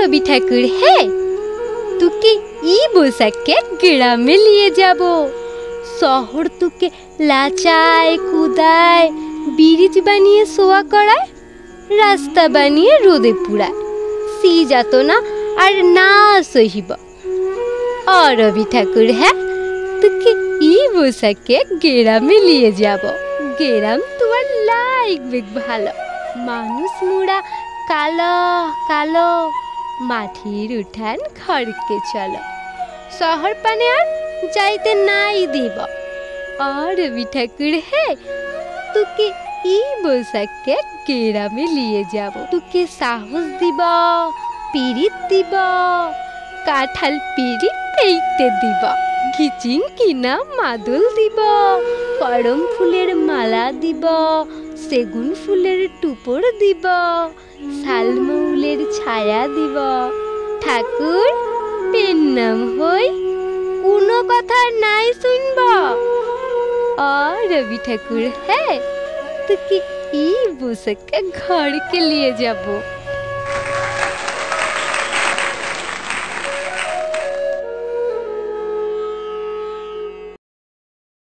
রবি ঠাকুর, হ্যাঁ তোকে ই বসাকে গ্রামে নিয়ে যাব। শহর তোকে লাচায় কুদায়, ব্রিজ বানিয়ে শোয়া করায়, রাস্তা বানিয়ে রোদে পুরায়। সি যাত না আর না সহিব। রবি ঠাকুর, হ্যাঁ তোকে ই বসাকে গ্রামে নিয়ে যাব। গ্রাম তোমার লাগবে ভালো। মানুষ মুড়া কালো কালো, মাটির উঠান খড়কে চলো। শহর পানে আর যাইতে নাই দিব। রবি ঠাকুর, হ্যাঁ তোকে ই বসাকে গ্রামে নিয়ে যাব। তোকে সাহস দিব, পিরিত দিব, কাঁঠাল পিড়ি পেইতে দিব, ঘিচিং কিনা মাদুল দিব, করম ফুলের মালা দিব, সেগুন ফুলের টুপর দিব, শালমৌলের ছায়া দিব। ঠাকুর পেন্নাম হই, কোনো কথা নাই শুনব। রবি ঠাকুর, হ্যাঁ তোকে ই বসাকে ঘরকে নিয়ে যাব।